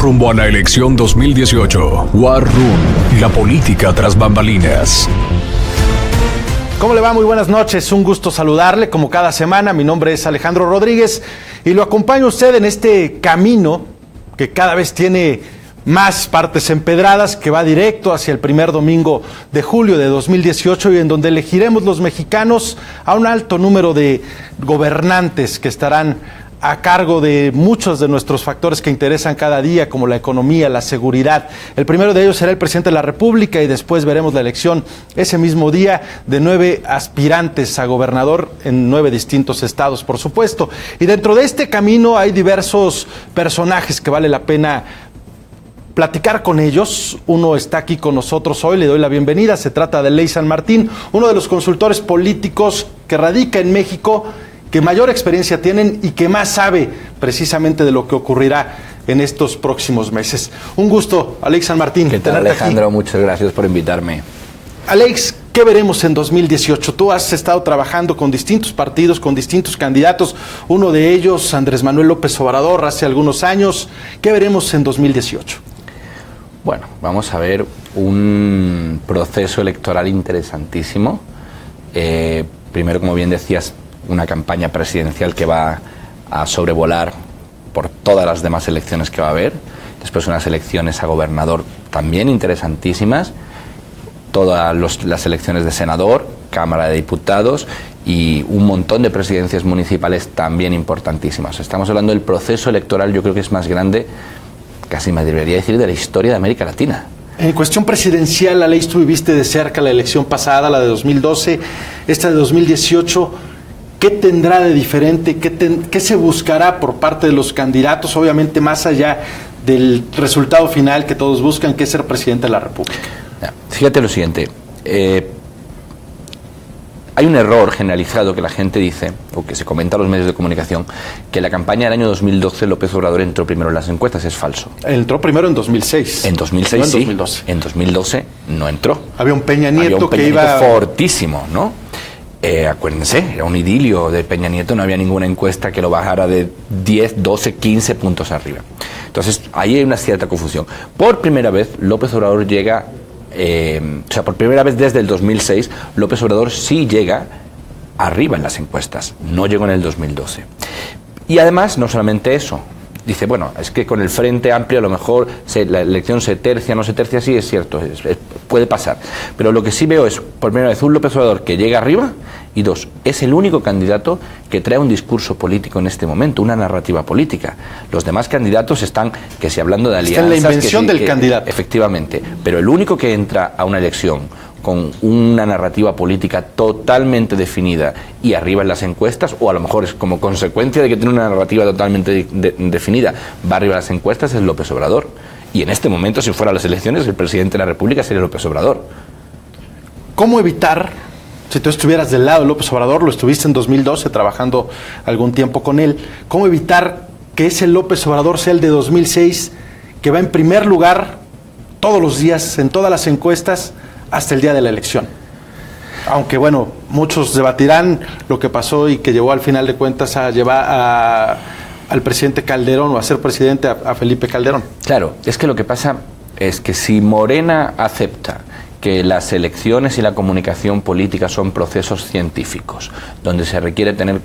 rumbo a la elección 2018. War Room, la política tras bambalinas. ¿Cómo le va? Muy buenas noches, un gusto saludarle como cada semana. Mi nombre es Alejandro Rodríguez y lo acompaña usted en este camino que cada vez tiene más partes empedradas, que va directo hacia el primer domingo de julio de 2018 y en donde elegiremos los mexicanos a un alto número de gobernantes que estarán a cargo de muchos de nuestros factores que interesan cada día, como la economía, la seguridad. El primero de ellos será el presidente de la República y después veremos la elección ese mismo día de 9 aspirantes a gobernador en 9 distintos estados, por supuesto. Y dentro de este camino hay diversos personajes que vale la pena platicar con ellos. Uno está aquí con nosotros hoy, le doy la bienvenida. Se trata de Ley San Martín, uno de los consultores políticos que radica en México, que mayor experiencia tienen y que más sabe precisamente de lo que ocurrirá en estos próximos meses. Un gusto, Alex San Martín. ¿Qué tal, Alejandro? Muchas gracias por invitarme. Alex, ¿qué veremos en 2018? Tú has estado trabajando con distintos partidos, con distintos candidatos, uno de ellos, Andrés Manuel López Obrador, hace algunos años. ¿Qué veremos en 2018? Bueno, vamos a ver un proceso electoral interesantísimo. Primero, como bien decías, una campaña presidencial que va a sobrevolar por todas las demás elecciones que va a haber. Después unas elecciones a gobernador también interesantísimas. Todas las elecciones de senador, Cámara de Diputados y un montón de presidencias municipales también importantísimas. Estamos hablando del proceso electoral, yo creo que es más grande, casi me debería decir, de la historia de América Latina. En cuestión presidencial, Alex, tú viviste de cerca la elección pasada, la de 2012, esta de 2018. ¿Qué tendrá de diferente? ¿Qué se buscará por parte de los candidatos? Obviamente más allá del resultado final que todos buscan, que es ser presidente de la República. Fíjate lo siguiente, hay un error generalizado que la gente dice, o que se comenta en los medios de comunicación, que la campaña del año 2012 López Obrador entró primero en las encuestas. Es falso. Entró primero en 2006. En 2006 no en sí, 2012. En 2012 no entró. Había un Peña Nieto que iba fortísimo, ¿no? Acuérdense, era un idilio de Peña Nieto, no había ninguna encuesta que lo bajara de 10, 12, 15 puntos arriba. Entonces, ahí hay una cierta confusión. Por primera vez, López Obrador llega, por primera vez desde el 2006, López Obrador sí llega arriba en las encuestas, no llegó en el 2012. Y además, no solamente eso, dice, bueno, es que con el Frente Amplio a lo mejor la elección se tercia, no se tercia, sí, es cierto, puede pasar. Pero lo que sí veo es, por primera vez, un López Obrador que llega arriba y dos, es el único candidato que trae un discurso político en este momento, una narrativa política. Los demás candidatos están, que si hablando de alianzas... Está en la invención del candidato. Efectivamente, pero el único que entra a una elección con una narrativa política totalmente definida y arriba en las encuestas, o a lo mejor es como consecuencia de que tiene una narrativa totalmente definida, va arriba en las encuestas, es López Obrador. Y en este momento, si fuera las elecciones, el presidente de la República sería López Obrador. ¿Cómo evitar, si tú estuvieras del lado de López Obrador, lo estuviste en 2012 trabajando algún tiempo con él, cómo evitar que ese López Obrador sea el de 2006, que va en primer lugar todos los días, en todas las encuestas, hasta el día de la elección? Aunque bueno, muchos debatirán lo que pasó y que llevó al final de cuentas a llevar al presidente Calderón, o a ser presidente a Felipe Calderón. Claro, es que lo que pasa es que si Morena acepta que las elecciones y la comunicación política son procesos científicos, donde se requiere tener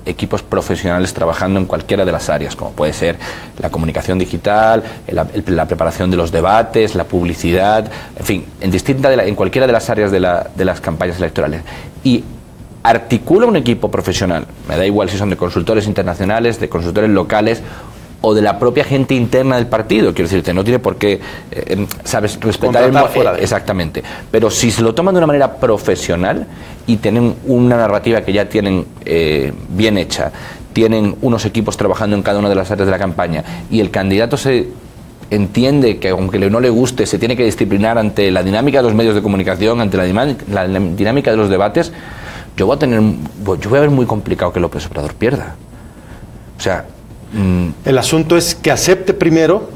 equipos profesionales trabajando en cualquiera de las áreas, como puede ser la comunicación digital, la preparación de los debates, la publicidad, en fin, en cualquiera de las áreas de las campañas electorales. Y articula un equipo profesional, me da igual si son de consultores internacionales, de consultores locales o de la propia gente interna del partido, quiero decirte, no tiene por qué, sabes, respetar exactamente, pero si se lo toman de una manera profesional y tienen una narrativa que ya tienen bien hecha, tienen unos equipos trabajando en cada una de las áreas de la campaña y el candidato se entiende que aunque no le guste, se tiene que disciplinar ante la dinámica de los medios de comunicación, ante la dinámica de los debates, yo voy a ver muy complicado que López Obrador pierda. O sea, el asunto es que acepte primero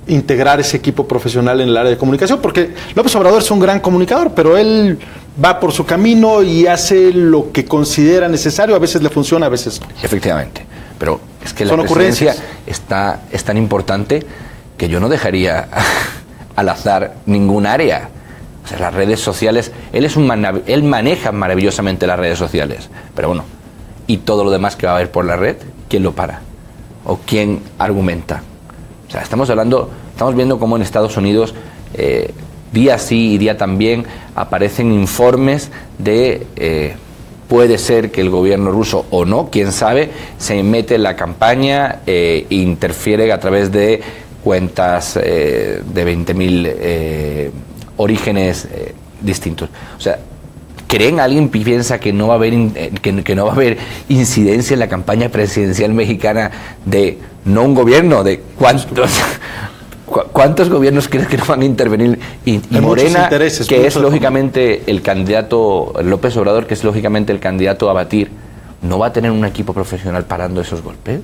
integrar ese equipo profesional en el área de comunicación, porque López Obrador es un gran comunicador, pero él va por su camino y hace lo que considera necesario, a veces le funciona, a veces no. Efectivamente, pero es que la presidencia es tan importante que yo no dejaría al azar ningún área. O sea, las redes sociales, él maneja maravillosamente las redes sociales, pero bueno, y todo lo demás que va a haber por la red, ¿quién lo para? ¿O quién argumenta? O sea, estamos viendo cómo en Estados Unidos, día sí y día también, aparecen informes de, puede ser que el gobierno ruso o no, quién sabe, se mete en la campaña e interfiere a través de cuentas de 20.000 orígenes distintos. O sea, ¿alguien piensa que no va a haber que no va a haber incidencia en la campaña presidencial mexicana de no un gobierno, de cuántos gobiernos crees que no van a intervenir? Y Morena, que es lógicamente el candidato, López Obrador, que es lógicamente el candidato a batir, ¿no va a tener un equipo profesional parando esos golpes?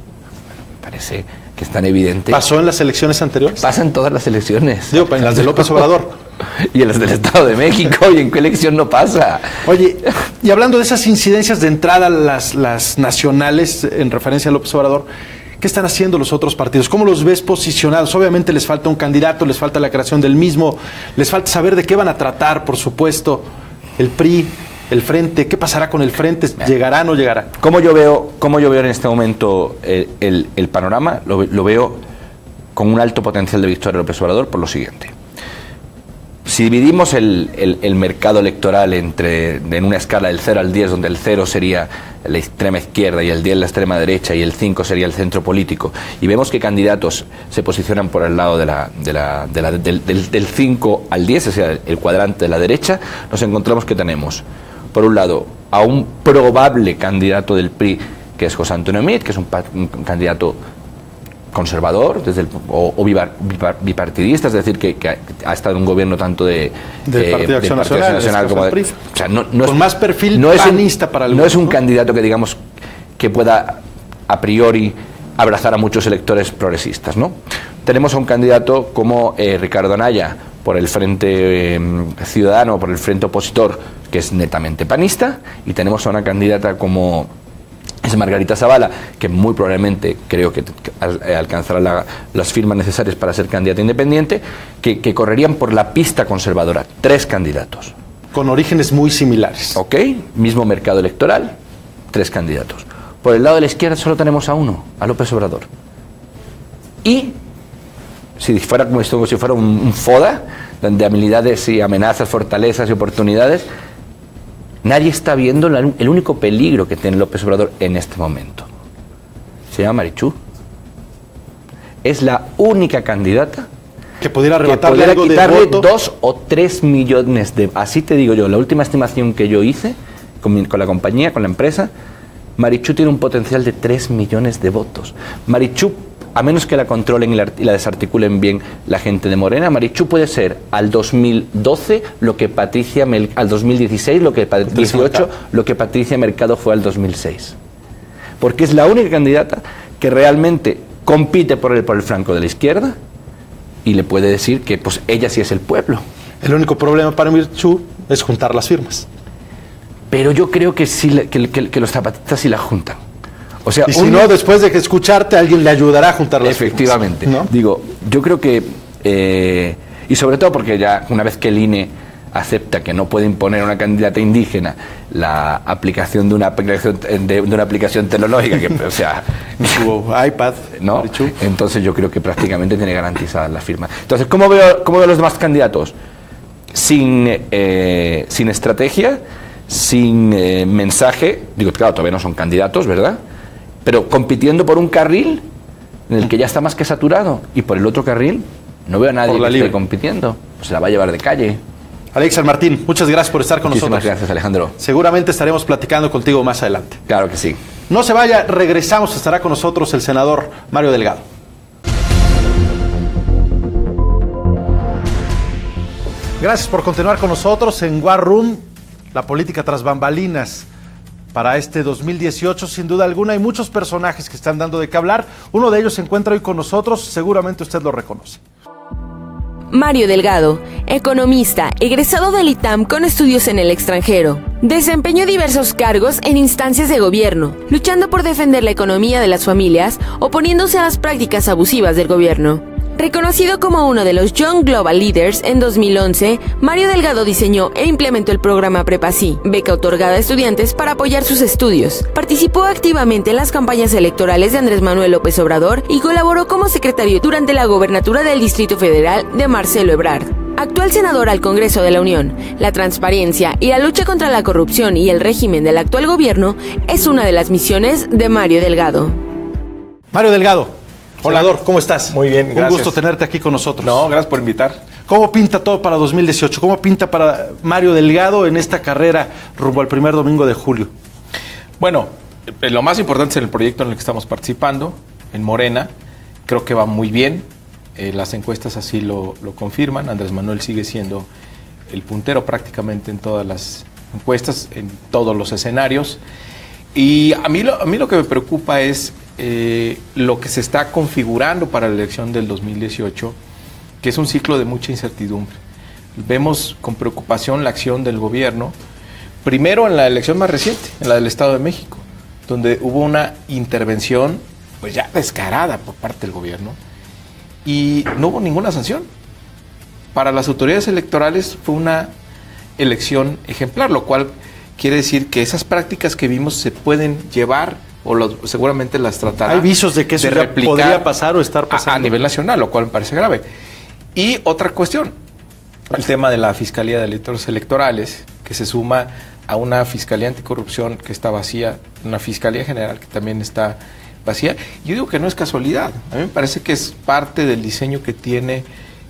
Parece que es tan evidente. ¿Pasó en las elecciones anteriores? Pasa en todas las elecciones. Digo, en las de López Obrador. Y en las del Estado de México, ¿y en qué elección no pasa? Oye, y hablando de esas incidencias de entrada, las nacionales, en referencia a López Obrador, ¿qué están haciendo los otros partidos? ¿Cómo los ves posicionados? Obviamente les falta un candidato, les falta la creación del mismo, les falta saber de qué van a tratar, por supuesto, el PRI, el Frente. ¿Qué pasará con el Frente? ¿Llegará o no llegará? ¿Cómo yo veo en este momento el panorama? Lo veo con un alto potencial de victoria de López Obrador por lo siguiente. Si dividimos el mercado electoral en una escala del 0 al 10, donde el 0 sería la extrema izquierda y el 10 la extrema derecha y el 5 sería el centro político, y vemos que candidatos se posicionan por el lado del 5 al 10, o sea, el cuadrante de la derecha, nos encontramos que tenemos, por un lado, a un probable candidato del PRI, que es José Antonio Meade, que es un candidato conservador o bipartidista, es decir, que ha estado en un gobierno tanto del Partido Acción Nacional como de, o sea, con más perfil panista para el no es un candidato que digamos que pueda a priori abrazar a muchos electores progresistas, ¿no? Tenemos a un candidato como Ricardo Anaya por el Frente Ciudadano, por el Frente Opositor, que es netamente panista, y tenemos a una candidata como es Margarita Zavala, que muy probablemente creo que alcanzará las firmas necesarias para ser candidata independiente, que correrían por la pista conservadora. 3 candidatos. Con orígenes muy similares. Ok, mismo mercado electoral, 3 candidatos. Por el lado de la izquierda solo tenemos a uno, a López Obrador. Y, si fuera como si fuera un FODA, donde habilidades y amenazas, fortalezas y oportunidades, nadie está viendo el único peligro que tiene López Obrador en este momento. Se llama Marichú. Es la única candidata que pudiera arrebatarle algo quitarle de voto. 2 o 3 millones de... Así te digo yo, la última estimación que yo hice con la compañía, con la empresa, Marichú tiene un potencial de 3 millones de votos. Marichú, a menos que la controlen y la desarticulen bien la gente de Morena, Marichú puede ser al 2012 lo que al 2016, lo que 18, lo que Patricia Mercado fue al 2006. Porque es la única candidata que realmente compite por el flanco de la izquierda y le puede decir que pues ella sí es el pueblo. El único problema para Marichú es juntar las firmas. Pero yo creo que sí, que los zapatistas sí la juntan. O sea, y si no, después de escucharte, alguien le ayudará a juntar las efectivamente, firmas, ¿no? Digo, yo creo que, y sobre todo porque ya una vez que el INE acepta que no puede imponer a una candidata indígena la aplicación de una aplicación tecnológica, que, o sea, su iPad, ¿no? Entonces yo creo que prácticamente tiene garantizadas las firmas. Entonces, ¿cómo veo los demás candidatos? Sin estrategia, sin mensaje, digo, claro, todavía no son candidatos, ¿verdad? Pero compitiendo por un carril en el que ya está más que saturado, y por el otro carril no veo a nadie que esté compitiendo. Se la va a llevar de calle. Alex San Martín, muchas gracias por estar con nosotros. Muchísimas gracias, Alejandro. Seguramente estaremos platicando contigo más adelante. Claro que sí. No se vaya, regresamos, estará con nosotros el senador Mario Delgado. Gracias por continuar con nosotros en War Room, la política tras bambalinas. Para este 2018, sin duda alguna, hay muchos personajes que están dando de qué hablar. Uno de ellos se encuentra hoy con nosotros, seguramente usted lo reconoce. Mario Delgado, economista, egresado del ITAM con estudios en el extranjero. Desempeñó diversos cargos en instancias de gobierno, luchando por defender la economía de las familias, oponiéndose a las prácticas abusivas del gobierno. Reconocido como uno de los Young Global Leaders en 2011, Mario Delgado diseñó e implementó el programa Prepasí, beca otorgada a estudiantes para apoyar sus estudios. Participó activamente en las campañas electorales de Andrés Manuel López Obrador y colaboró como secretario durante la gobernatura del Distrito Federal de Marcelo Ebrard. Actual senador al Congreso de la Unión, la transparencia y la lucha contra la corrupción y el régimen del actual gobierno es una de las misiones de Mario Delgado. Mario Delgado, senador, ¿cómo estás? Muy bien, gracias. Un gusto tenerte aquí con nosotros. No, gracias por invitar. ¿Cómo pinta todo para 2018? ¿Cómo pinta para Mario Delgado en esta carrera rumbo al primer domingo de julio? Bueno, lo más importante es el proyecto en el que estamos participando, en Morena. Creo que va muy bien. Las encuestas así lo confirman. Andrés Manuel sigue siendo el puntero prácticamente en todas las encuestas, en todos los escenarios. Y a mí lo que me preocupa es lo que se está configurando para la elección del 2018, que es un ciclo de mucha incertidumbre. Vemos con preocupación la acción del gobierno, primero en la elección más reciente, en la del Estado de México, donde hubo una intervención pues ya descarada por parte del gobierno, y no hubo ninguna sanción. Para las autoridades electorales fue una elección ejemplar, lo cual quiere decir que esas prácticas que vimos se pueden llevar o seguramente las tratarán. Hay visos de que eso ya podría pasar o estar pasando a nivel nacional, lo cual me parece grave. Y otra cuestión, el tema de la Fiscalía de Delitos Electorales, que se suma a una Fiscalía Anticorrupción que está vacía, una Fiscalía General que también está vacía. Yo digo que no es casualidad, a mí me parece que es parte del diseño que tiene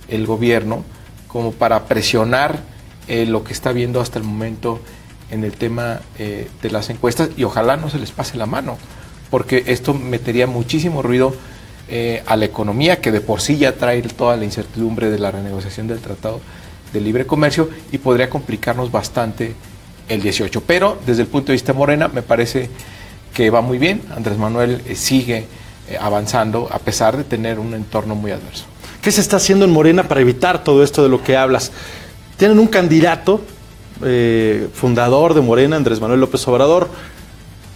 el gobierno como para presionar lo que está viendo hasta el momento en el tema de las encuestas, y ojalá no se les pase la mano, porque esto metería muchísimo ruido a la economía, que de por sí ya trae toda la incertidumbre de la renegociación del Tratado de Libre Comercio, y podría complicarnos bastante el 18. Pero desde el punto de vista de Morena me parece que va muy bien. Andrés Manuel sigue avanzando a pesar de tener un entorno muy adverso. ¿Qué se está haciendo en Morena para evitar todo esto de lo que hablas? Tienen un candidato fundador de Morena, Andrés Manuel López Obrador,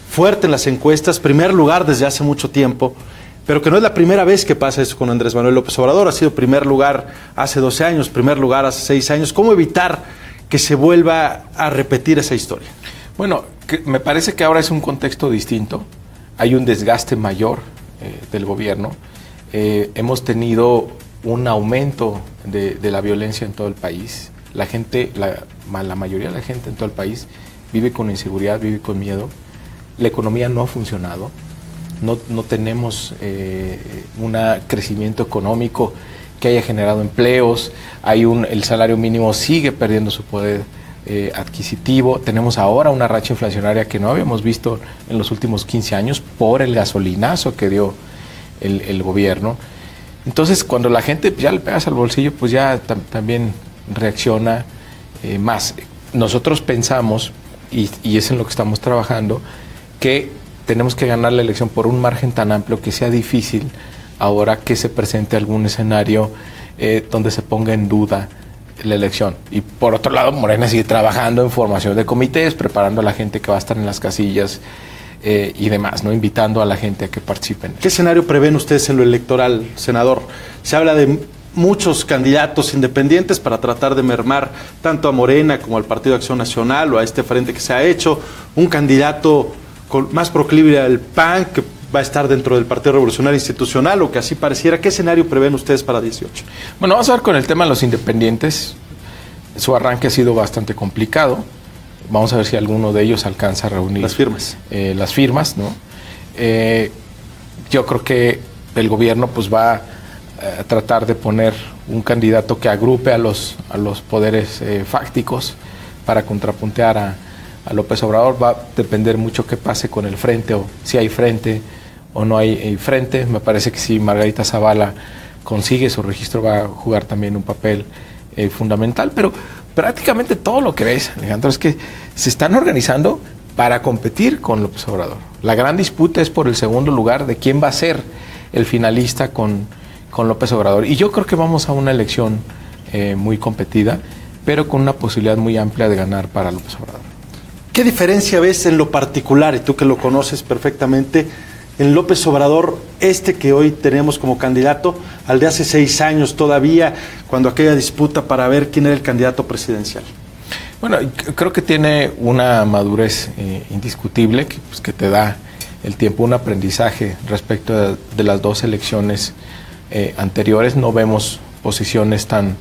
fuerte en las encuestas, primer lugar desde hace mucho tiempo, pero que no es la primera vez que pasa eso con Andrés Manuel López Obrador. Ha sido primer lugar hace 12 años, primer lugar hace 6 años. ¿Cómo evitar que se vuelva a repetir esa historia? Bueno, me parece que ahora es un contexto distinto. Hay un desgaste mayor del gobierno. Hemos tenido un aumento de la violencia en todo el país. La gente, la mayoría de la gente en todo el país vive con inseguridad, vive con miedo. La economía no ha funcionado. No tenemos un crecimiento económico que haya generado empleos. El salario mínimo sigue perdiendo su poder adquisitivo. Tenemos ahora una racha inflacionaria que no habíamos visto en los últimos 15 años por el gasolinazo que dio el gobierno. Entonces, cuando la gente ya le pegas al bolsillo, pues ya también reacciona más. Nosotros pensamos, y es en lo que estamos trabajando, que tenemos que ganar la elección por un margen tan amplio que sea difícil ahora que se presente algún escenario donde se ponga en duda la elección. Y por otro lado, Morena sigue trabajando en formación de comités, preparando a la gente que va a estar en las casillas y demás, ¿no? Invitando a la gente a que participen. ¿Qué escenario prevén ustedes en lo electoral, senador? Se habla de muchos candidatos independientes para tratar de mermar tanto a Morena como al Partido Acción Nacional o a este frente que se ha hecho. Un candidato más proclive al PAN, que va a estar dentro del Partido Revolucionario Institucional, o que así pareciera. ¿Qué escenario prevén ustedes para 18? Bueno, vamos a ver con el tema de los independientes. Su arranque ha sido bastante complicado. Vamos a ver si alguno de ellos alcanza a reunir las firmas, ¿no? Yo creo que el gobierno pues va a tratar de poner un candidato que agrupe a los poderes fácticos para contrapuntear a López Obrador. Va a depender mucho qué pase con el frente, o si hay frente o no hay frente. Me parece que si Margarita Zavala consigue su registro va a jugar también un papel fundamental, pero prácticamente todo lo que ves, Alejandro, es que se están organizando para competir con López Obrador. La gran disputa es por el segundo lugar de quién va a ser el finalista con López Obrador. Y yo creo que vamos a una elección muy competida, pero con una posibilidad muy amplia de ganar para López Obrador. ¿Qué diferencia ves en lo particular, y tú que lo conoces perfectamente, en López Obrador, que hoy tenemos como candidato, al de hace 6 años todavía, cuando aquella disputa para ver quién era el candidato presidencial? Bueno, creo que tiene una madurez indiscutible que te da el tiempo, un aprendizaje respecto de las 2 elecciones anteriores. No vemos posiciones tan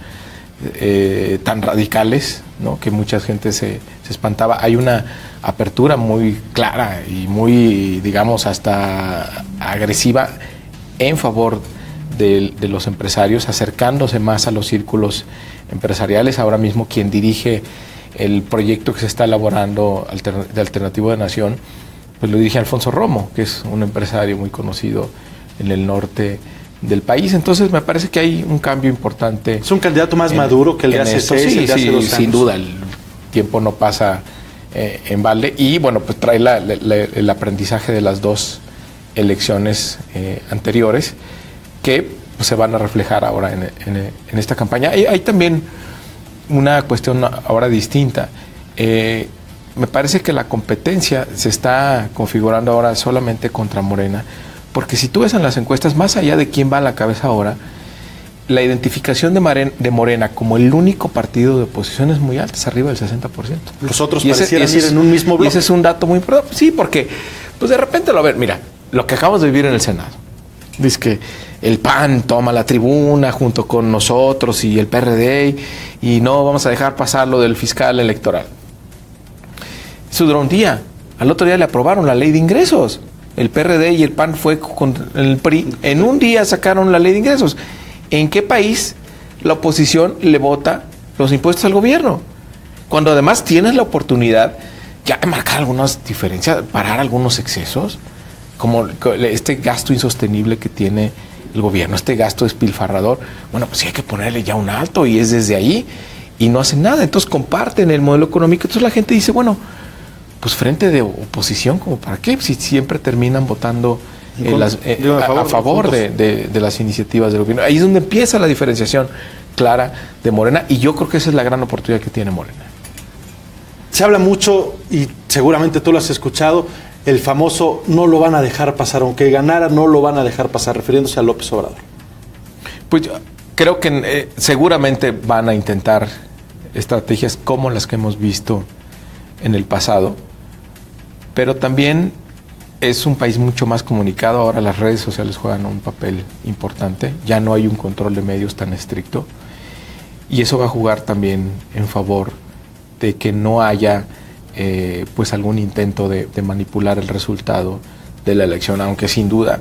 radicales, ¿no?, que mucha gente se espantaba. Hay una apertura muy clara y muy, digamos, hasta agresiva en favor de los empresarios, acercándose más a los círculos empresariales. Ahora mismo quien dirige el proyecto que se está elaborando de Alternativo de Nación, pues lo dirige Alfonso Romo, que es un empresario muy conocido en el norte del país. Entonces me parece que hay un cambio importante. Es un candidato más maduro que el de hace 6, el de hace 2 años. Sin duda, el tiempo no pasa en balde, y bueno, pues trae el aprendizaje de las 2 elecciones anteriores que pues, se van a reflejar ahora en esta campaña. Hay también una cuestión ahora distinta. Me parece que la competencia se está configurando ahora solamente contra Morena, porque si tú ves en las encuestas, más allá de quién va a la cabeza ahora, la identificación de Morena como el único partido de oposición es muy alta, es arriba del 60%. Los otros parecieran ir en un mismo bloque. Y ese es un dato muy importante. Sí, porque pues de repente mira, lo que acabamos de vivir en el Senado. Dice que el PAN toma la tribuna junto con nosotros y el PRD y no vamos a dejar pasar lo del fiscal electoral. Eso duró un día. Al otro día le aprobaron la ley de ingresos. El PRD y el PAN fue con el PRI. En un día sacaron la ley de ingresos. ¿En qué país la oposición le vota los impuestos al gobierno? Cuando además tienes la oportunidad ya de marcar algunas diferencias, parar algunos excesos, como este gasto insostenible que tiene el gobierno, este gasto despilfarrador. Bueno, pues sí hay que ponerle ya un alto, y es desde ahí, y no hacen nada. Entonces comparten el modelo económico. Entonces la gente dice, bueno, pues frente de oposición, ¿como para qué? Si siempre terminan votando a favor de las iniciativas del gobierno. Ahí es donde empieza la diferenciación clara de Morena, y yo creo que esa es la gran oportunidad que tiene Morena. Se habla mucho, y seguramente tú lo has escuchado, el famoso no lo van a dejar pasar, aunque ganara no lo van a dejar pasar, refiriéndose a López Obrador. Pues yo creo que seguramente van a intentar estrategias como las que hemos visto en el pasado, pero también es un país mucho más comunicado. Ahora las redes sociales juegan un papel importante, ya no hay un control de medios tan estricto, y eso va a jugar también en favor de que no haya pues algún intento de manipular el resultado de la elección, aunque sin duda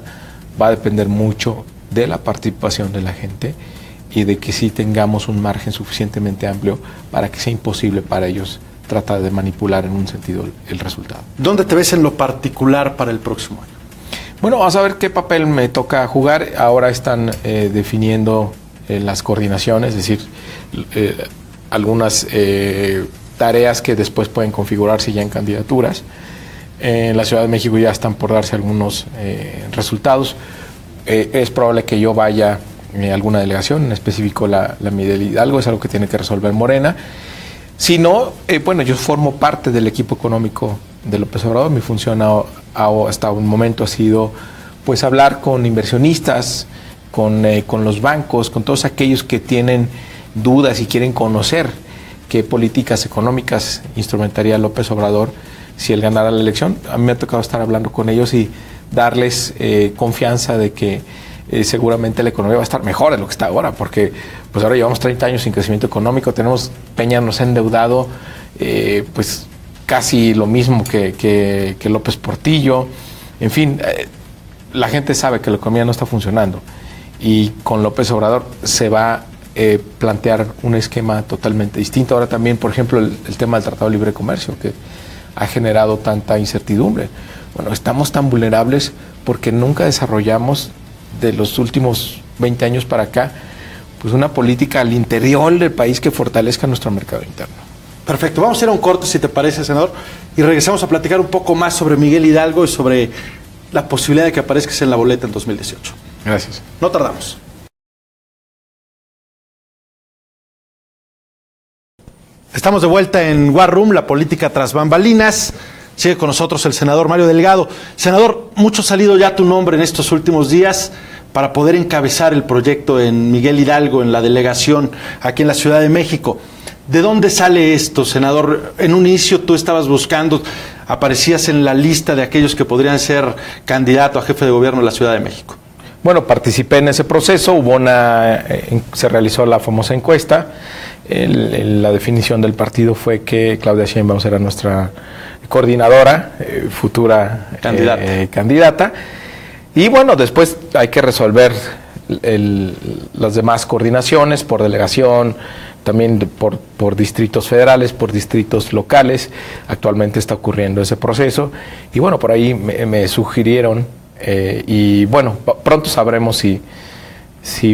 va a depender mucho de la participación de la gente y de que sí tengamos un margen suficientemente amplio para que sea imposible para ellos tratar de manipular en un sentido el resultado. ¿Dónde te ves en lo particular para el próximo año? Bueno, vamos a ver qué papel me toca jugar. Ahora están definiendo las coordinaciones, es decir, algunas tareas que después pueden configurarse ya en candidaturas. En la Ciudad de México ya están por darse algunos resultados. Es probable que yo vaya a alguna delegación, en específico la Miguel Hidalgo, es algo que tiene que resolver Morena. Si no, bueno, yo formo parte del equipo económico de López Obrador. Mi función hasta un momento ha sido pues hablar con inversionistas, con los bancos, con todos aquellos que tienen dudas y quieren conocer qué políticas económicas instrumentaría López Obrador si él ganara la elección. A mí me ha tocado estar hablando con ellos y darles confianza de que seguramente la economía va a estar mejor de lo que está ahora, porque pues ahora llevamos 30 años sin crecimiento económico. Peña nos ha endeudado pues casi lo mismo que López Portillo. En fin, la gente sabe que la economía no está funcionando, y con López Obrador se va a plantear un esquema totalmente distinto. Ahora también, por ejemplo, el tema del Tratado de Libre Comercio, que ha generado tanta incertidumbre. Bueno, estamos tan vulnerables porque nunca desarrollamos de los últimos 20 años para acá pues una política al interior del país que fortalezca nuestro mercado interno. Perfecto, vamos a ir a un corte, si te parece, senador, y regresamos a platicar un poco más sobre Miguel Hidalgo y sobre la posibilidad de que aparezcas en la boleta en 2018. Gracias. No tardamos. Estamos de vuelta en War Room, la política tras bambalinas. Sigue con nosotros el senador Mario Delgado. Senador, mucho ha salido ya tu nombre en estos últimos días para poder encabezar el proyecto en Miguel Hidalgo, en la delegación aquí en la Ciudad de México. ¿De dónde sale esto, senador? En un inicio tú estabas buscando, aparecías en la lista de aquellos que podrían ser candidato a jefe de gobierno de la Ciudad de México. Bueno, participé en ese proceso, se realizó la famosa encuesta. La definición del partido fue que Claudia Sheinbaum era nuestra coordinadora, futura candidata. Y bueno, después hay que resolver las demás coordinaciones por delegación, también por distritos federales, por distritos locales. Actualmente está ocurriendo ese proceso. Y bueno, por ahí me sugirieron, y bueno, pronto sabremos si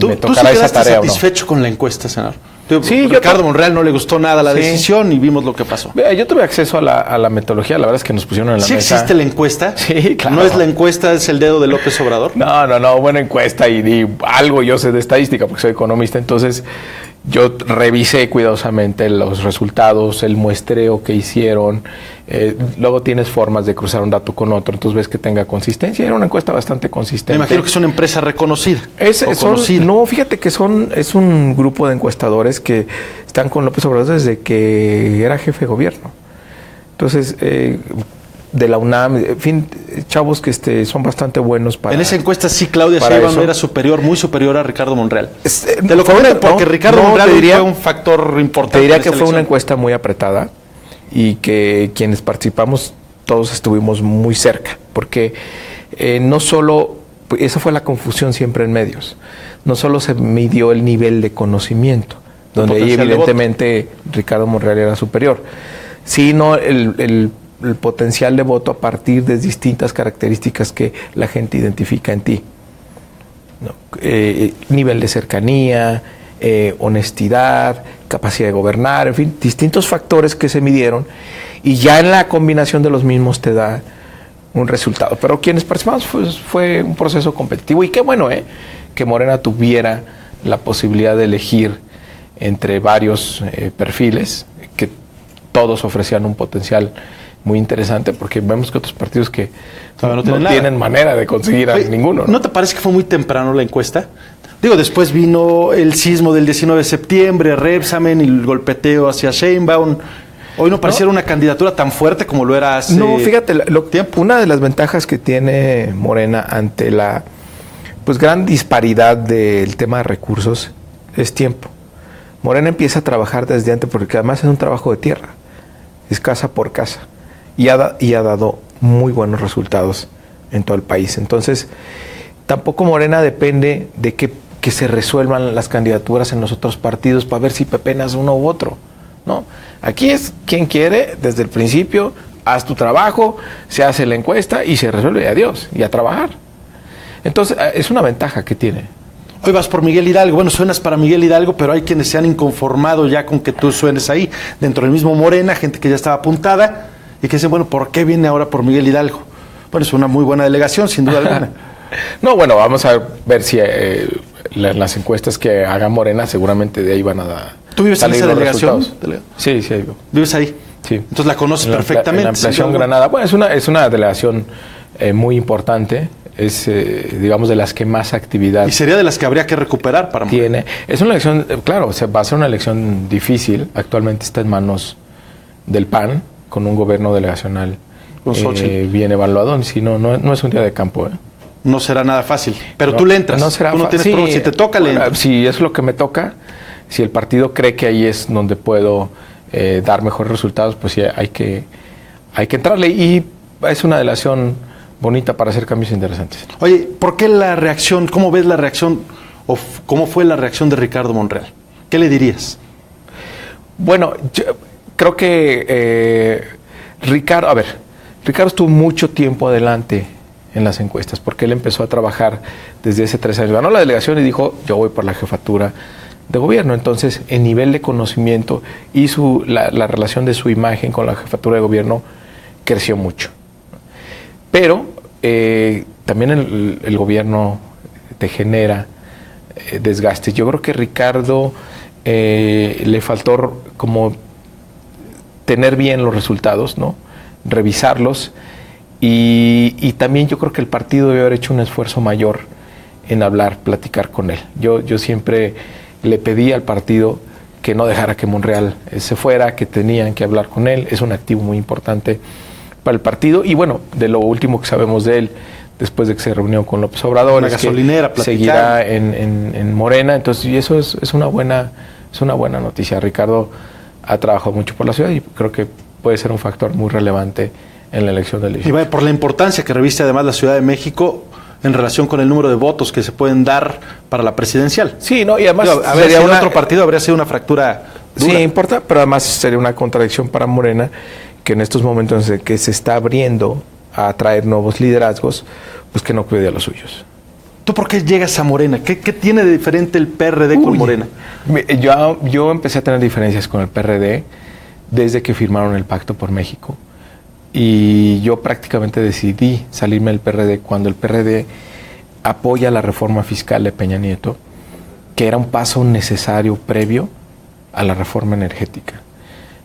me tocará esa tarea o no. ¿Tú quedaste satisfecho con la encuesta, senador? Sí, Ricardo Monreal no le gustó nada la decisión y vimos lo que pasó. Yo tuve acceso a la metodología, la verdad es que nos pusieron en la mesa. ¿Sí existe la encuesta? Sí, claro. ¿No es la encuesta, es el dedo de López Obrador? No, buena encuesta y algo yo sé de estadística porque soy economista, entonces yo revisé cuidadosamente los resultados, el muestreo que hicieron, luego tienes formas de cruzar un dato con otro, entonces ves que tenga consistencia. Era una encuesta bastante consistente. Me imagino que es una empresa reconocida. No, fíjate que es un grupo de encuestadores que están con López Obrador desde que era jefe de gobierno. Entonces, de la UNAM, en fin, chavos que son bastante buenos para... En esa encuesta sí Claudia Sheinbaum era muy superior a Ricardo Monreal. Te lo comento porque Ricardo Monreal fue un factor importante. Te diría que fue una encuesta muy apretada y que quienes participamos todos estuvimos muy cerca, porque no solo, esa fue la confusión siempre en medios, no solo se midió el nivel de conocimiento, donde ahí evidentemente Ricardo Monreal era superior, sino el potencial de voto a partir de distintas características que la gente identifica en ti, ¿no? Nivel de cercanía, honestidad, capacidad de gobernar, en fin, distintos factores que se midieron y ya en la combinación de los mismos te da un resultado. Pero quienes participamos fue un proceso competitivo y qué bueno, que Morena tuviera la posibilidad de elegir entre varios perfiles que todos ofrecían un potencial muy interesante, porque vemos que otros partidos que no tienen manera de conseguir a ninguno. ¿No te parece que fue muy temprano la encuesta? Digo, después vino el sismo del 19 de septiembre, Rebsamen y el golpeteo hacia Sheinbaum. Hoy no pareciera una candidatura tan fuerte como lo era hace fíjate, una de las ventajas que tiene Morena ante la gran disparidad del tema de recursos es tiempo. Morena empieza a trabajar desde antes, porque además es un trabajo de tierra, es casa por casa, y ha dado muy buenos resultados en todo el país. Entonces, tampoco Morena depende de que se resuelvan las candidaturas en los otros partidos para ver si pepenas uno u otro, ¿no? Aquí es quien quiere, desde el principio, haz tu trabajo, se hace la encuesta y se resuelve, y adiós, y a trabajar. Entonces, es una ventaja que tiene. Hoy vas por Miguel Hidalgo, bueno, suenas para Miguel Hidalgo, pero hay quienes se han inconformado ya con que tú suenes ahí, dentro del mismo Morena, gente que ya estaba apuntada, y que dicen, bueno, ¿por qué viene ahora por Miguel Hidalgo? Bueno, es una muy buena delegación, sin duda alguna. No, bueno, vamos a ver si las encuestas que haga Morena seguramente de ahí van a dar. ¿Tú vives en esa delegación? Sí, ahí vivo. ¿Vives ahí? Sí. Entonces la conoces perfectamente. En la ampliación Granada. Bueno, es una delegación muy importante. Es, digamos, de las que más actividad... Y sería de las que habría que recuperar para Morena. Tiene. Es una elección, claro, va a ser una elección difícil. Actualmente está en manos del PAN, con un gobierno delegacional bien evaluado. Si no es un día de campo, No será nada fácil, pero tú le entras. No será fácil. Si te toca, le entras. Si es lo que me toca, si el partido cree que ahí es donde puedo dar mejores resultados, pues sí, hay que entrarle. Y es una delegación bonita para hacer cambios interesantes. Oye, ¿por qué la reacción? ¿Cómo ves la reacción o cómo fue la reacción de Ricardo Monreal? ¿Qué le dirías? Bueno, yo creo que Ricardo estuvo mucho tiempo adelante en las encuestas, porque él empezó a trabajar desde hace 3 años. Ganó la delegación y dijo, yo voy por la jefatura de gobierno. Entonces, el nivel de conocimiento y la relación de su imagen con la jefatura de gobierno creció mucho. Pero también el gobierno te genera desgaste. Yo creo que Ricardo le faltó como tener bien los resultados, ¿no? revisarlos y también yo creo que el partido debe haber hecho un esfuerzo mayor en hablar, platicar con él. Yo siempre le pedí al partido que no dejara que Monreal se fuera, que tenían que hablar con él. Es un activo muy importante para el partido. Y bueno, de lo último que sabemos de él, después de que se reunió con López Obrador, una gasolinera, seguirá en Morena. Entonces, y eso es una buena noticia. Ricardo ha trabajado mucho por la ciudad y creo que puede ser un factor muy relevante en la elección del 18. Y por la importancia que reviste además la Ciudad de México en relación con el número de votos que se pueden dar para la presidencial. Sí, no, y además sería otro partido, habría sido una fractura dura. Sí, importa, pero además sería una contradicción para Morena, que en estos momentos en que se está abriendo a traer nuevos liderazgos, pues que no cuide a los suyos. ¿Tú por qué llegas a Morena? ¿Qué tiene de diferente el PRD con Morena? Yo empecé a tener diferencias con el PRD desde que firmaron el Pacto por México. Y yo prácticamente decidí salirme del PRD cuando el PRD apoya la reforma fiscal de Peña Nieto, que era un paso necesario previo a la reforma energética.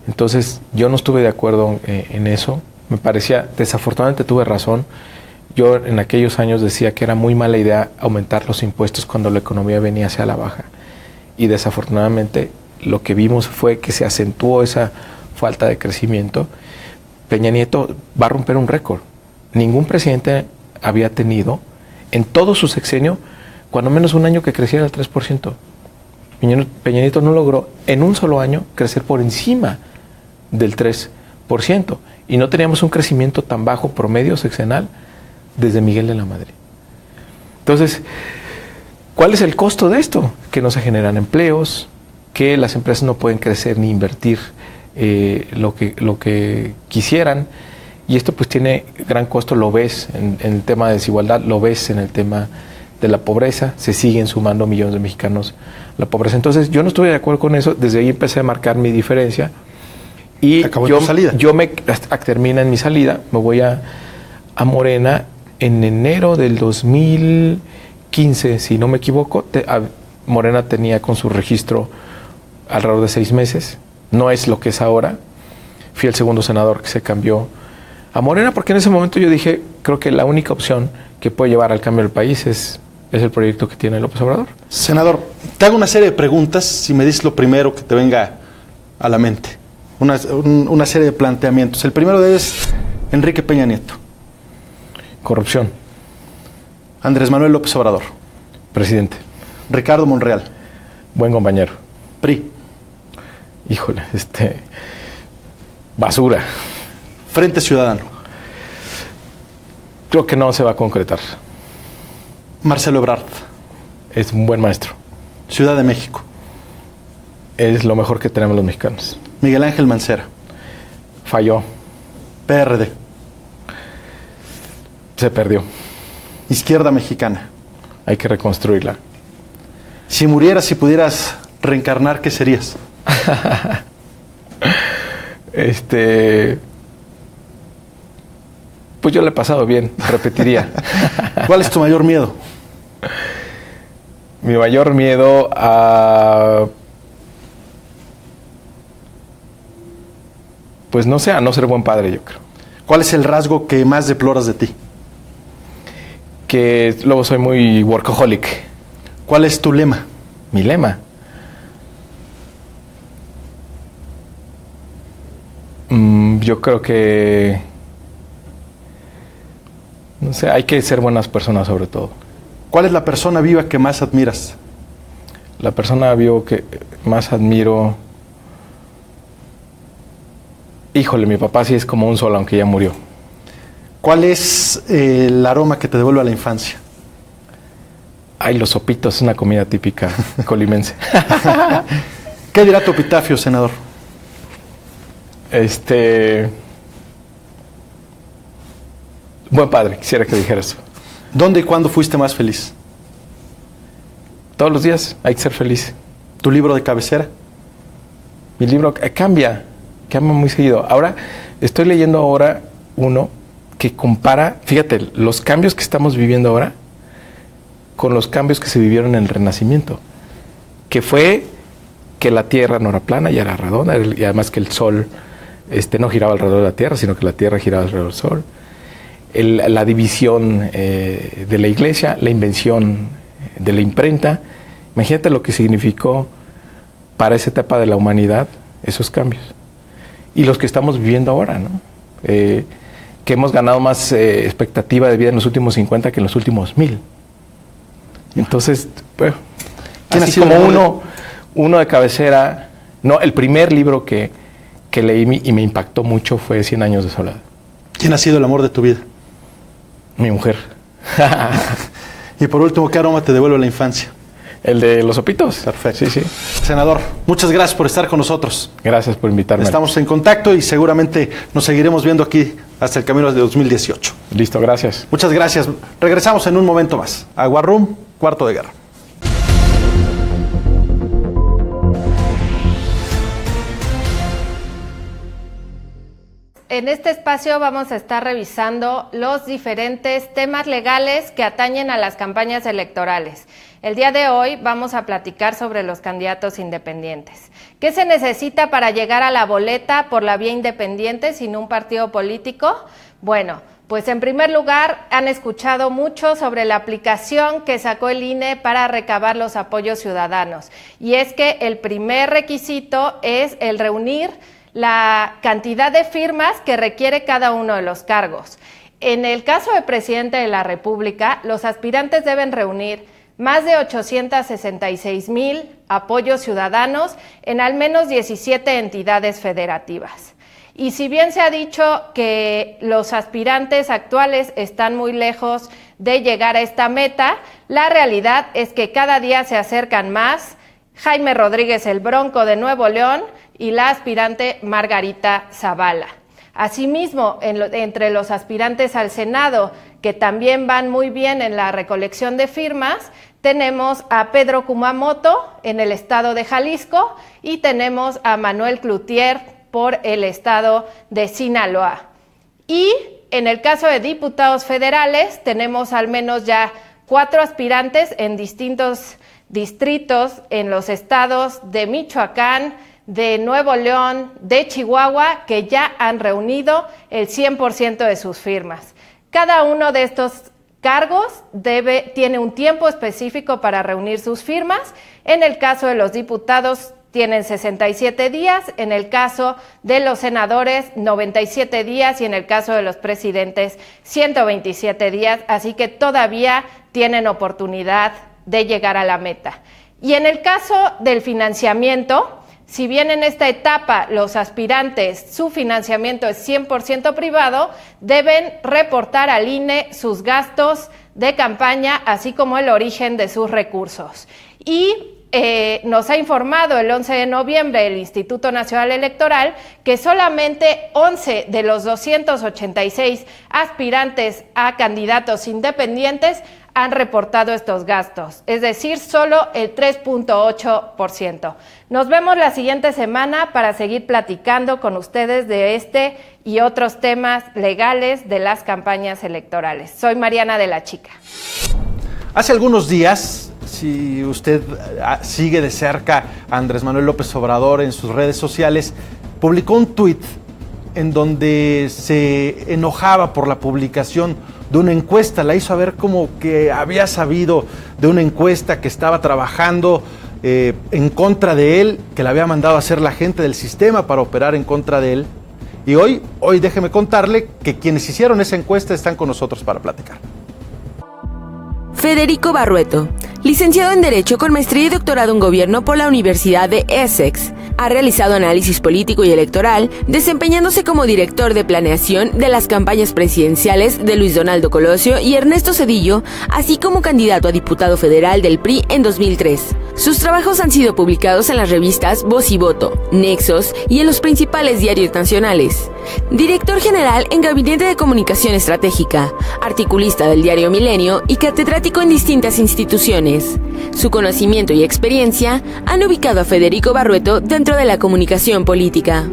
Entonces yo no estuve de acuerdo en eso, me parecía, desafortunadamente tuve razón. Yo en aquellos años decía que era muy mala idea aumentar los impuestos cuando la economía venía hacia la baja. Y desafortunadamente lo que vimos fue que se acentuó esa falta de crecimiento. Peña Nieto va a romper un récord. Ningún presidente había tenido en todo su sexenio cuando menos un año que creciera al 3%. Peña Nieto no logró en un solo año crecer por encima del 3%. Y no teníamos un crecimiento tan bajo promedio sexenal desde Miguel de la Madrid. Entonces, ¿cuál es el costo de esto? Que no se generan empleos, que las empresas no pueden crecer ni invertir lo que quisieran, y esto pues tiene gran costo. Lo ves en el tema de desigualdad, lo ves en el tema de la pobreza, se siguen sumando millones de mexicanos a la pobreza. Entonces yo no estuve de acuerdo con eso, desde ahí empecé a marcar mi diferencia y termina en mi salida, me voy a Morena en enero del 2015, si no me equivoco. Morena tenía con su registro alrededor de 6 meses. No es lo que es ahora. Fui el segundo senador que se cambió a Morena, porque en ese momento yo dije, creo que la única opción que puede llevar al cambio del país es el proyecto que tiene López Obrador. Senador, te hago una serie de preguntas, si me dices lo primero que te venga a la mente. Una serie de planteamientos. El primero es Enrique Peña Nieto. Corrupción. Andrés Manuel López Obrador. Presidente. Ricardo Monreal. Buen compañero. PRI. Híjole, basura. Frente Ciudadano. Creo que no se va a concretar. Marcelo Ebrard. Es un buen maestro. Ciudad de México. Es lo mejor que tenemos los mexicanos. Miguel Ángel Mancera. Falló. PRD. Se perdió. Izquierda Mexicana. Hay que reconstruirla. Si murieras y pudieras reencarnar, ¿qué serías? Pues yo le he pasado bien, repetiría. ¿Cuál es tu mayor miedo? Mi mayor miedo a... Pues no sé, a no ser buen padre, yo creo. ¿Cuál es el rasgo que más deploras de ti? Que luego soy muy workaholic. ¿Cuál es tu lema? Mi lema. Yo creo que... No sé, hay que ser buenas personas sobre todo. ¿Cuál es la persona viva que más admiras? La persona viva que más admiro... Híjole, mi papá sí es como un sol, aunque ya murió. ¿Cuál es el aroma que te devuelve a la infancia? Ay, los sopitos, es una comida típica colimense. ¿Qué dirá tu epitafio, senador? Buen padre, quisiera que dijera eso. ¿Dónde y cuándo fuiste más feliz? Todos los días hay que ser feliz. ¿Tu libro de cabecera? Mi libro cambia muy seguido. Ahora, estoy leyendo ahora uno que compara, fíjate, los cambios que estamos viviendo ahora con los cambios que se vivieron en el Renacimiento, que fue que la Tierra no era plana y era redonda, y además que el Sol no giraba alrededor de la Tierra, sino que la Tierra giraba alrededor del Sol. La división de la Iglesia, la invención de la imprenta. Imagínate lo que significó para esa etapa de la humanidad esos cambios. Y los que estamos viviendo ahora, ¿no? Que hemos ganado más expectativa de vida en los últimos 50 que en los últimos 1000. Entonces, bueno, así como uno de cabecera. No, el primer libro que leí y me impactó mucho fue 100 años de soledad. ¿Quién ha sido el amor de tu vida? Mi mujer. Y por último, ¿qué aroma te devuelve a la infancia? El de los sopitos. Perfecto. Sí. Senador, muchas gracias por estar con nosotros. Gracias por invitarme. Estamos en contacto y seguramente nos seguiremos viendo aquí hasta el camino de 2018. Listo, gracias. Muchas gracias. Regresamos en un momento más a War Room, Cuarto de Guerra. En este espacio vamos a estar revisando los diferentes temas legales que atañen a las campañas electorales. El día de hoy vamos a platicar sobre los candidatos independientes. ¿Qué se necesita para llegar a la boleta por la vía independiente sin un partido político? Bueno, pues en primer lugar han escuchado mucho sobre la aplicación que sacó el INE para recabar los apoyos ciudadanos. Y es que el primer requisito es el reunir la cantidad de firmas que requiere cada uno de los cargos. En el caso de presidente de la República, los aspirantes deben reunir más de 866,000 apoyos ciudadanos en al menos 17 entidades federativas. Y si bien se ha dicho que los aspirantes actuales están muy lejos de llegar a esta meta, la realidad es que cada día se acercan más. Jaime Rodríguez el Bronco de Nuevo León y la aspirante Margarita Zavala. Asimismo, entre los aspirantes al Senado, que también van muy bien en la recolección de firmas, tenemos a Pedro Kumamoto en el estado de Jalisco y tenemos a Manuel Cloutier por el estado de Sinaloa. Y en el caso de diputados federales, tenemos al menos ya 4 aspirantes en distintos distritos en los estados de Michoacán, de Nuevo León, de Chihuahua, que ya han reunido el 100% de sus firmas. Cada uno de estos cargos tiene un tiempo específico para reunir sus firmas. En el caso de los diputados tienen 67 días, en el caso de los senadores 97 días y en el caso de los presidentes 127 días, así que todavía tienen oportunidad de llegar a la meta. Y en el caso del financiamiento, si bien en esta etapa los aspirantes, su financiamiento es 100% privado, deben reportar al INE sus gastos de campaña, así como el origen de sus recursos. Y nos ha informado el 11 de noviembre el Instituto Nacional Electoral que solamente 11 de los 286 aspirantes a candidatos independientes han reportado estos gastos, es decir, solo el 3.8%. Nos vemos la siguiente semana para seguir platicando con ustedes de este y otros temas legales de las campañas electorales. Soy Mariana de la Chica. Hace algunos días, si usted sigue de cerca a Andrés Manuel López Obrador en sus redes sociales, publicó un tuit en donde se enojaba por la publicación de una encuesta. La hizo ver como que había sabido de una encuesta que estaba trabajando en contra de él, que la había mandado a hacer la gente del sistema para operar en contra de él. Y hoy déjeme contarle que quienes hicieron esa encuesta están con nosotros para platicar. Federico Barrueto, licenciado en Derecho con maestría y doctorado en Gobierno por la Universidad de Essex. Ha realizado análisis político y electoral, desempeñándose como director de planeación de las campañas presidenciales de Luis Donaldo Colosio y Ernesto Zedillo, así como candidato a diputado federal del PRI en 2003. Sus trabajos han sido publicados en las revistas Voz y Voto, Nexos y en los principales diarios nacionales. Director general en Gabinete de Comunicación Estratégica, articulista del diario Milenio y catedrático en distintas instituciones. Su conocimiento y experiencia han ubicado a Federico Barrueto dentro de la comunicación política.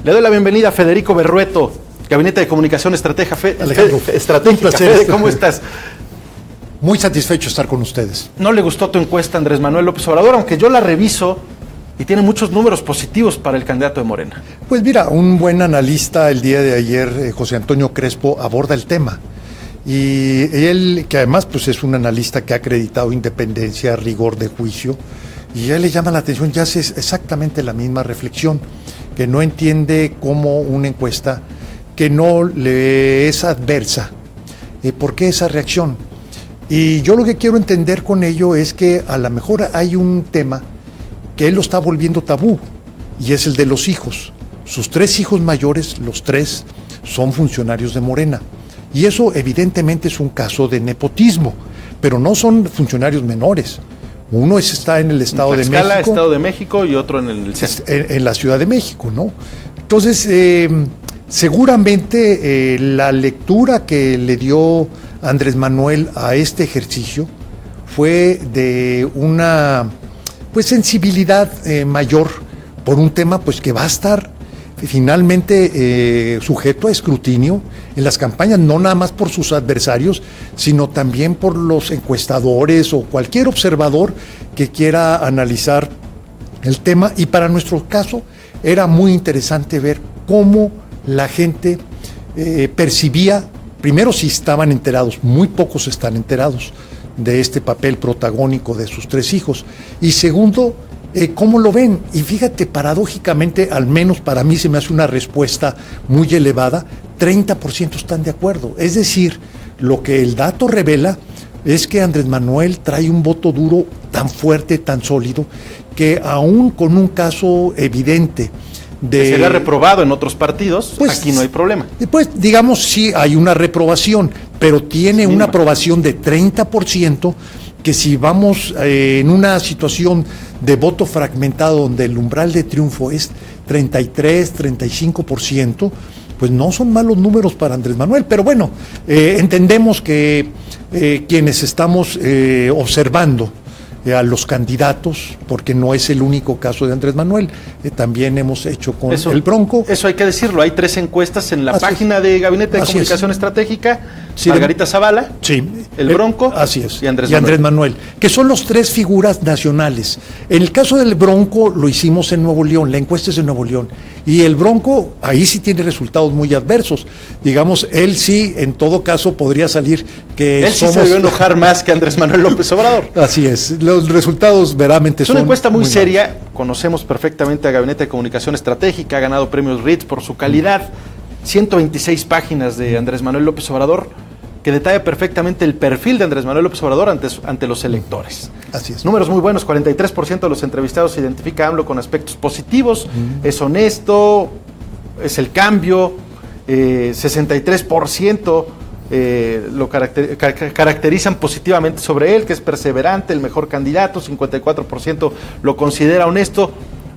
Le doy la bienvenida a Federico Barrueto, Gabinete de Comunicación Estratégica. Estratégica. Fede, ¿cómo estás? Muy satisfecho de estar con ustedes. ¿No le gustó tu encuesta, Andrés Manuel López Obrador? Aunque yo la reviso y tiene muchos números positivos para el candidato de Morena. Pues mira, un buen analista el día de ayer, José Antonio Crespo, aborda el tema. Y él, que además pues es un analista que ha acreditado independencia, rigor de juicio, y a él le llama la atención, ya hace exactamente la misma reflexión, que no entiende cómo una encuesta que no le es adversa, ¿por qué esa reacción? Y yo lo que quiero entender con ello es que a lo mejor hay un tema que él lo está volviendo tabú, y es el de los hijos. Sus 3 hijos mayores, los 3, son funcionarios de Morena. Y eso evidentemente es un caso de nepotismo, pero no son funcionarios menores. Uno está en el Estado de México. Estado de México, y otro en el centro. En la Ciudad de México, ¿no? Entonces, seguramente la lectura que le dio Andrés Manuel a este ejercicio fue de una sensibilidad mayor por un tema pues que va a estar finalmente sujeto a escrutinio en las campañas, no nada más por sus adversarios, sino también por los encuestadores o cualquier observador que quiera analizar el tema. Y para nuestro caso era muy interesante ver cómo la gente percibía, primero si estaban enterados, muy pocos están enterados de este papel protagónico de sus 3 hijos, y segundo, ¿cómo lo ven? Y fíjate, paradójicamente, al menos para mí se me hace una respuesta muy elevada, 30% están de acuerdo. Es decir, lo que el dato revela es que Andrés Manuel trae un voto duro tan fuerte, tan sólido, que aún con un caso evidente que sería reprobado en otros partidos, pues, aquí no hay problema. Pues digamos, sí hay una reprobación, pero tiene una aprobación de 30%, que si vamos en una situación de voto fragmentado donde el umbral de triunfo es 33, 35%, pues no son malos números para Andrés Manuel. Pero bueno, entendemos que quienes estamos observando a los candidatos, porque no es el único caso de Andrés Manuel, también hemos hecho con el Bronco. Eso hay que decirlo, hay 3 encuestas en la página de Gabinete de Comunicación Estratégica, Margarita Zavala, el Bronco y Andrés Manuel, que son los 3 figuras nacionales. En el caso del Bronco lo hicimos en Nuevo León, la encuesta es en Nuevo León, y el Bronco ahí sí tiene resultados muy adversos. Digamos, él sí, en todo caso, podría salir que él sí se debió enojar más que Andrés Manuel López Obrador. Así es, los resultados veramente son... Es una encuesta muy seria, malos. Conocemos perfectamente a Gabinete de Comunicación Estratégica, ha ganado premios RITS por su calidad, 126 páginas de Andrés Manuel López Obrador, que detalla perfectamente el perfil de Andrés Manuel López Obrador ante los electores. Así es. Números muy buenos, 43% de los entrevistados identifica a AMLO con aspectos positivos, es honesto, es el cambio, 63% lo caracterizan positivamente sobre él, que es perseverante, el mejor candidato, 54% lo considera honesto,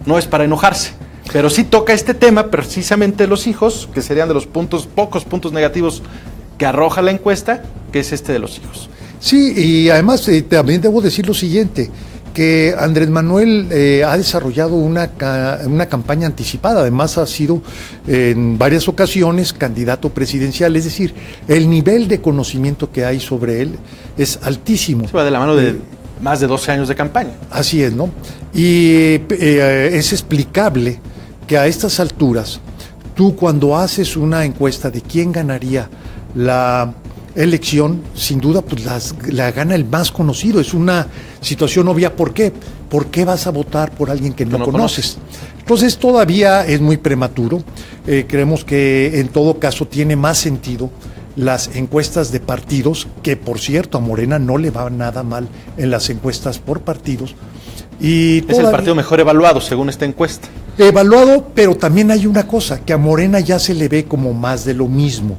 no es para enojarse. Pero sí toca este tema, precisamente los hijos, que serían de los pocos puntos negativos que arroja la encuesta, que es este de los hijos. Sí, y además también debo decir lo siguiente, que Andrés Manuel ha desarrollado una campaña anticipada, además ha sido en varias ocasiones candidato presidencial, es decir, el nivel de conocimiento que hay sobre él es altísimo. Se va de la mano de más de 12 años de campaña. Así es, ¿no? Y es explicable que a estas alturas, tú cuando haces una encuesta de quién ganaría la elección, sin duda pues la gana el más conocido. Es una situación obvia. ¿Por qué? ¿Por qué vas a votar por alguien que no conoces? Entonces todavía es muy prematuro. Creemos que en todo caso tiene más sentido las encuestas de partidos, que por cierto a Morena no le va nada mal en las encuestas por partidos. Y es el partido mejor evaluado según esta encuesta. Evaluado, pero también hay una cosa, que a Morena ya se le ve como más de lo mismo.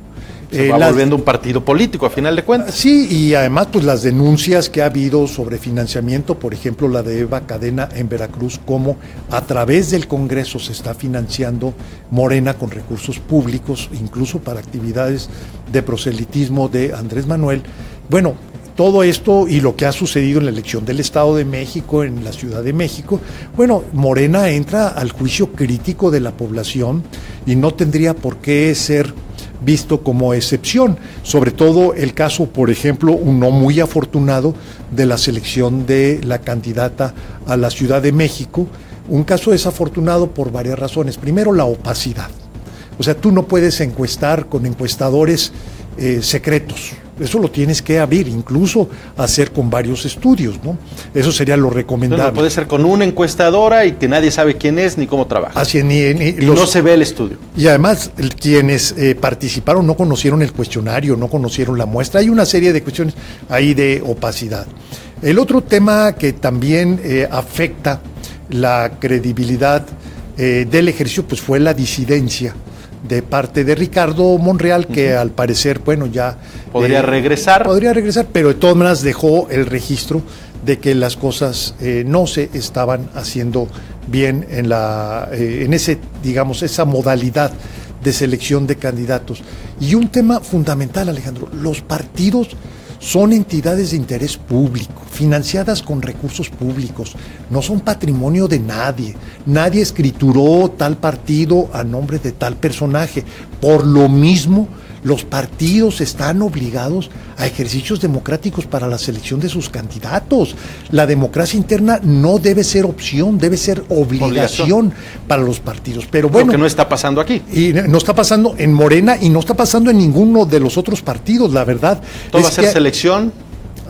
Se va volviendo un partido político a final de cuentas. Sí, y además pues las denuncias que ha habido sobre financiamiento, por ejemplo la de Eva Cadena en Veracruz, cómo a través del Congreso se está financiando Morena con recursos públicos, incluso para actividades de proselitismo de Andrés Manuel. Bueno, todo esto y lo que ha sucedido en la elección del Estado de México, en la Ciudad de México, bueno, Morena entra al juicio crítico de la población y no tendría por qué ser visto como excepción, sobre todo el caso, por ejemplo, un no muy afortunado de la selección de la candidata a la Ciudad de México, un caso desafortunado por varias razones. Primero, la opacidad. O sea, tú no puedes encuestar con encuestadores secretos. Eso lo tienes que abrir, incluso hacer con varios estudios, ¿no? Eso sería lo recomendable. No puede ser con una encuestadora y que nadie sabe quién es ni cómo trabaja. Así, y no se ve el estudio. Y además, quienes participaron no conocieron el cuestionario, no conocieron la muestra. Hay una serie de cuestiones ahí de opacidad. El otro tema que también afecta la credibilidad del ejercicio, pues fue la disidencia de parte de Ricardo Monreal, que al parecer, bueno, ya... Podría regresar, pero de todas maneras dejó el registro de que las cosas no se estaban haciendo bien en ese, digamos, esa modalidad de selección de candidatos. Y un tema fundamental, Alejandro, los partidos son entidades de interés público, financiadas con recursos públicos, no son patrimonio de nadie. Nadie escrituró tal partido a nombre de tal personaje. Por lo mismo, los partidos están obligados a ejercicios democráticos para la selección de sus candidatos. La democracia interna no debe ser opción, debe ser obligación para los partidos. Pero bueno, lo que no está pasando aquí. Y no está pasando en Morena y no está pasando en ninguno de los otros partidos, la verdad. Todo va a ser selección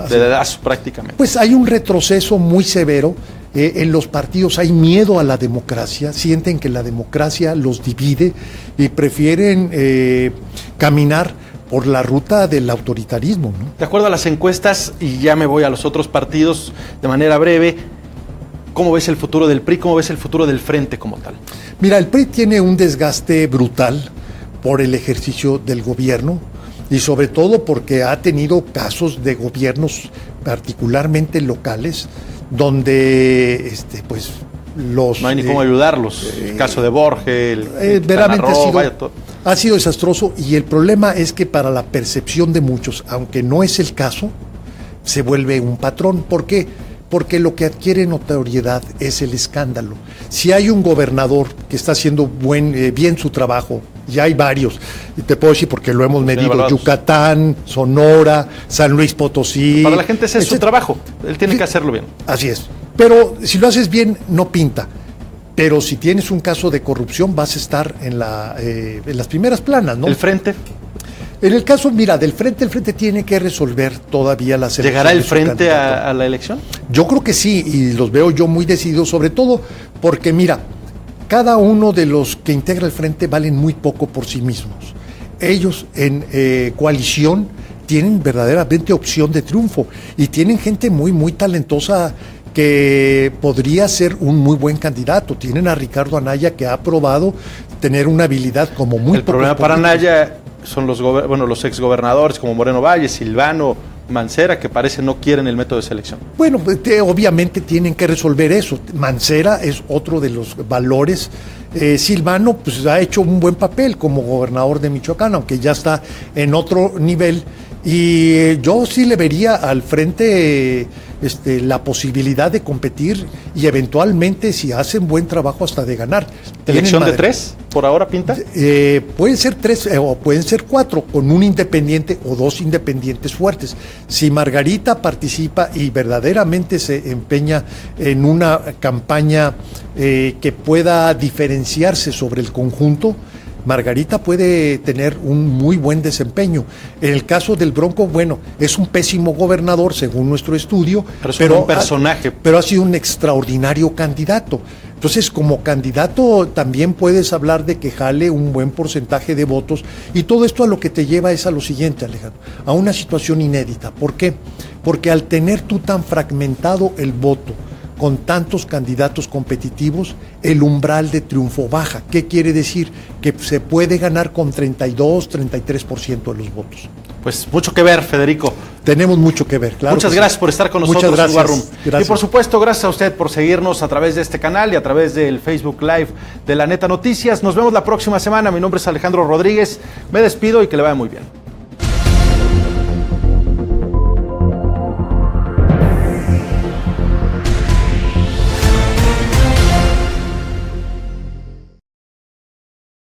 de dedazo prácticamente. Pues hay un retroceso muy severo. En los partidos hay miedo a la democracia, sienten que la democracia los divide y prefieren caminar por la ruta del autoritarismo, ¿no? De acuerdo a las encuestas, y ya me voy a los otros partidos de manera breve, ¿cómo ves el futuro del PRI? ¿Cómo ves el futuro del Frente como tal? Mira, el PRI tiene un desgaste brutal por el ejercicio del gobierno y sobre todo porque ha tenido casos de gobiernos particularmente locales donde pues los... No hay ni cómo ayudarlos. El caso de Borges, verdaderamente ha sido desastroso, y el problema es que para la percepción de muchos, aunque no es el caso, se vuelve un patrón. ¿Por qué? Porque lo que adquiere notoriedad es el escándalo. Si hay un gobernador que está haciendo bien su trabajo, y hay varios, y te puedo decir porque lo hemos medido, Yucatán, Sonora, San Luis Potosí. Para la gente ese es su trabajo, él tiene que hacerlo bien. Así es, pero si lo haces bien no pinta, pero si tienes un caso de corrupción vas a estar en las primeras planas, ¿no? ¿El Frente? En el caso, mira, el Frente tiene que resolver todavía la selección. ¿Llegará el Frente a la elección? Yo creo que sí, y los veo yo muy decididos, sobre todo porque, mira, cada uno de los que integra el Frente valen muy poco por sí mismos. Ellos en coalición tienen verdaderamente opción de triunfo y tienen gente muy, muy talentosa que podría ser un muy buen candidato. Tienen a Ricardo Anaya, que ha probado tener una habilidad como muy... El problema para Anaya son los exgobernadores como Moreno Valle, Silvano, Mancera, que parece no quieren el método de selección. Bueno, obviamente tienen que resolver eso. Mancera es otro de los valores. Silvano pues ha hecho un buen papel como gobernador de Michoacán, aunque ya está en otro nivel. Y yo sí le vería al Frente la posibilidad de competir y eventualmente, si hacen buen trabajo, hasta de ganar. ¿Elección de 3 por ahora pinta? Pueden ser 3 o pueden ser 4, con un independiente o 2 independientes fuertes. Si Margarita participa y verdaderamente se empeña en una campaña que pueda diferenciarse sobre el conjunto, Margarita puede tener un muy buen desempeño. En el caso del Bronco, bueno, es un pésimo gobernador según nuestro estudio, pero un personaje. Pero ha sido un extraordinario candidato. Entonces, como candidato también puedes hablar de que jale un buen porcentaje de votos, y todo esto a lo que te lleva es a lo siguiente, Alejandro, a una situación inédita. ¿Por qué? Porque al tener tú tan fragmentado el voto, con tantos candidatos competitivos, el umbral de triunfo baja. ¿Qué quiere decir? Que se puede ganar con 32, 33% de los votos. Pues mucho que ver, Federico. Tenemos mucho que ver, claro. Muchas gracias por estar con nosotros. Muchas gracias. Y por supuesto, gracias a usted por seguirnos a través de este canal y a través del Facebook Live de La Neta Noticias. Nos vemos la próxima semana. Mi nombre es Alejandro Rodríguez. Me despido y que le vaya muy bien.